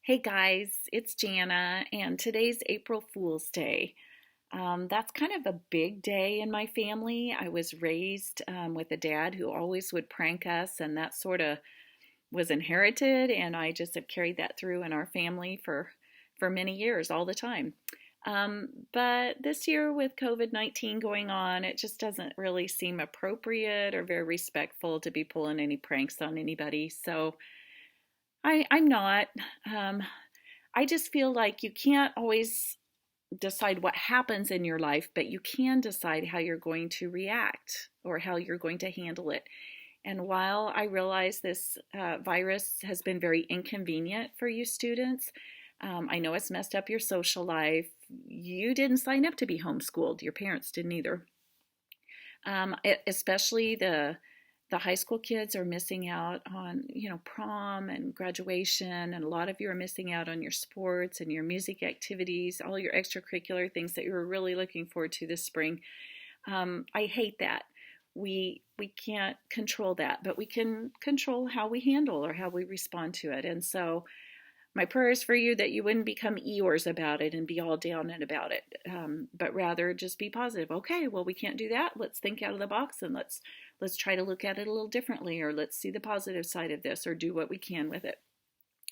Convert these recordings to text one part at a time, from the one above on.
Hey guys, it's Jana, and today's April Fool's Day. That's kind of a big day in my family. I was raised with a dad who always would prank us, and that sort of was inherited, and I just have carried that through in our family for many years, all the time. But this year with COVID-19 going on, it just doesn't really seem appropriate or very respectful to be pulling any pranks on anybody. So I'm not. Um, I just feel like you can't always decide what happens in your life, but you can decide how you're going to react or how you're going to handle it. And while I realize this virus has been very inconvenient for you students, I know it's messed up your social life. You didn't sign up to be homeschooled. Your parents didn't either. Especially the high school kids are missing out on, prom and graduation, and a lot of you are missing out on your sports and your music activities, all your extracurricular things that you were really looking forward to this spring. I hate that. We can't control that, but we can control how we handle or how we respond to it. And so my prayer is for you that you wouldn't become Eeyores about it and be all down and about it, but rather just be positive. Okay, well, we can't do that. Let's think out of the box and let's try to look at it a little differently, or let's see the positive side of this, or do what we can with it.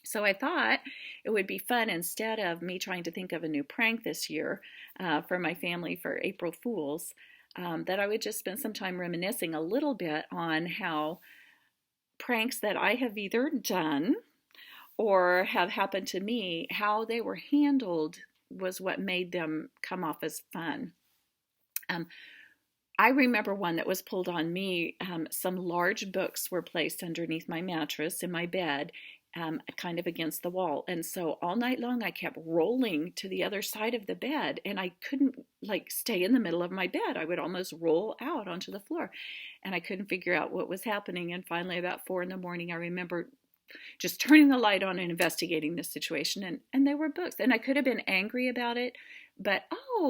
So I thought it would be fun, instead of me trying to think of a new prank this year for my family for April Fools, that I would just spend some time reminiscing a little bit on how pranks that I have either done or have happened to me, how they were handled was what made them come off as fun. Um, I remember one that was pulled on me. Some large books were placed underneath my mattress in my bed, kind of against the wall. And so all night long, I kept rolling to the other side of the bed, and I couldn't stay in the middle of my bed. I would almost roll out onto the floor, and I couldn't figure out what was happening. And finally, about 4 in the morning, I remember just turning the light on and investigating this situation, and they were books, and I could have been angry about it, but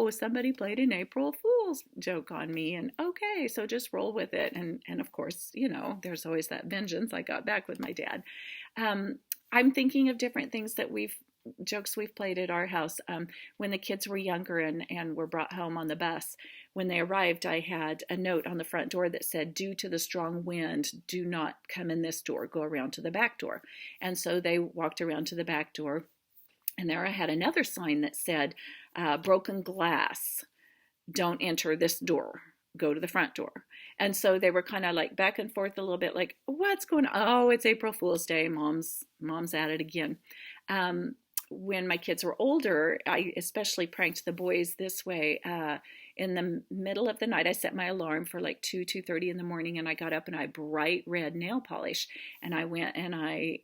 somebody played an April Fool's joke on me, and okay, so just roll with it. And of course, there's always that vengeance. I got back with my dad. I'm thinking of different things that jokes we've played at our house when the kids were younger and were brought home on the bus. When they arrived, I had a note on the front door that said, "Due to the strong wind, do not come in this door, go around to the back door." And so they walked around to the back door, and there I had another sign that said, "Broken glass, don't enter this door, go to the front door." And so they were kind of back and forth a little bit, like, what's going on? Oh, it's April Fool's Day. Mom's at it again. When my kids were older, I especially pranked the boys this way. In the middle of the night, I set my alarm for 2:30 in the morning, and I got up and I bright red nail polish, and I went and I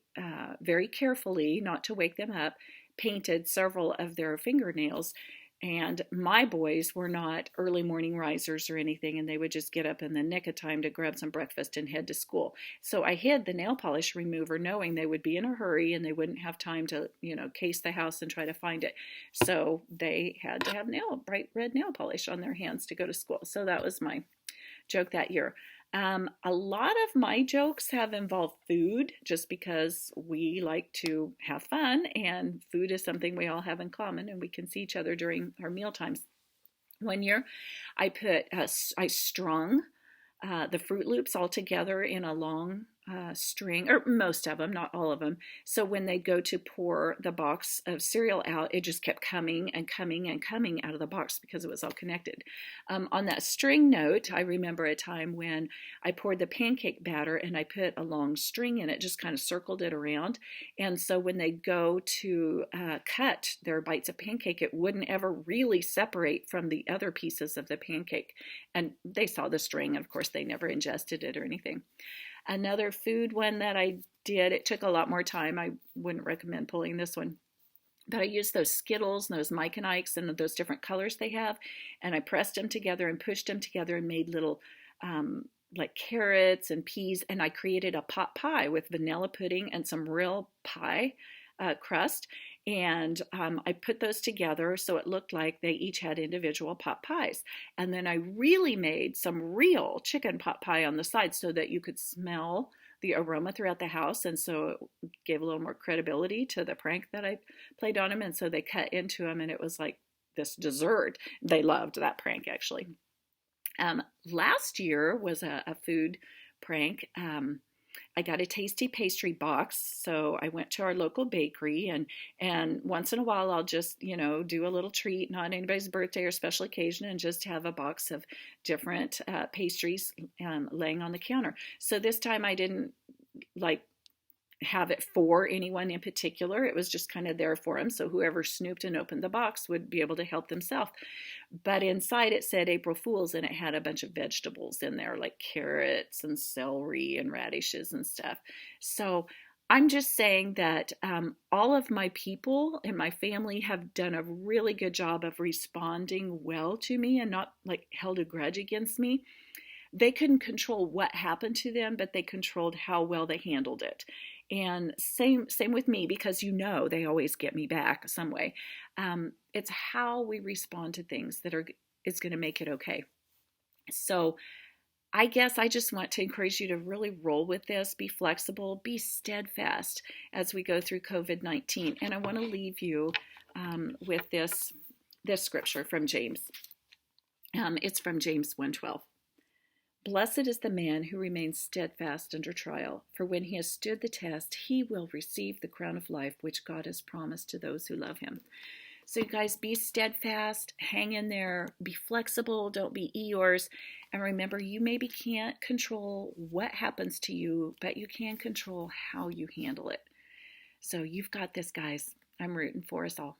very carefully, not to wake them up, painted several of their fingernails. And my boys were not early morning risers or anything, and they would just get up in the nick of time to grab some breakfast and head to school. So I hid the nail polish remover, knowing they would be in a hurry and they wouldn't have time to, case the house and try to find it. So they had to have bright red nail polish on their hands to go to school. So that was my joke that year. A lot of my jokes have involved food, just because we like to have fun, and food is something we all have in common, and we can see each other during our meal times. One year, I strung the Fruit Loops all together in a long string, or most of them, not all of them. So when they go to pour the box of cereal out, it just kept coming and coming and coming out of the box because it was all connected. On that string note, I remember a time when I poured the pancake batter and I put a long string in it, just kind of circled it around. And so when they go to cut their bites of pancake, it wouldn't ever really separate from the other pieces of the pancake. And they saw the string, and of course they never ingested it or anything. Another food one that I did, it took a lot more time. I wouldn't recommend pulling this one. But I used those Skittles and those Mike and Ikes and those different colors they have, and I pressed them together and pushed them together and made little carrots and peas, and I created a pot pie with vanilla pudding and some real pie crust. And I put those together so it looked like they each had individual pot pies. And then I really made some real chicken pot pie on the side so that you could smell the aroma throughout the house, and so it gave a little more credibility to the prank that I played on him. And so they cut into him, and it was like this dessert. They loved that prank, actually. Last year was a food prank. I got a tasty pastry box, so I went to our local bakery, and once in a while I'll just do a little treat, not anybody's birthday or special occasion, and just have a box of different pastries laying on the counter. So this time I didn't like have it for anyone in particular. It was just kind of there for them. So whoever snooped and opened the box would be able to help themselves. But inside it said April Fool's, and it had a bunch of vegetables in there, like carrots and celery and radishes and stuff. So I'm just saying that all of my people and my family have done a really good job of responding well to me and not like held a grudge against me. They couldn't control what happened to them, but they controlled how well they handled it. And same with me, because they always get me back some way. It's how we respond to things is going to make it okay. So I guess I just want to encourage you to really roll with this, be flexible, be steadfast as we go through COVID-19. And I want to leave you with this scripture from James. It's from James 1:12. Blessed is the man who remains steadfast under trial, for when he has stood the test, he will receive the crown of life which God has promised to those who love him. So you guys, be steadfast, hang in there, be flexible, don't be Eeyores, and remember, you maybe can't control what happens to you, but you can control how you handle it. So you've got this, guys. I'm rooting for us all.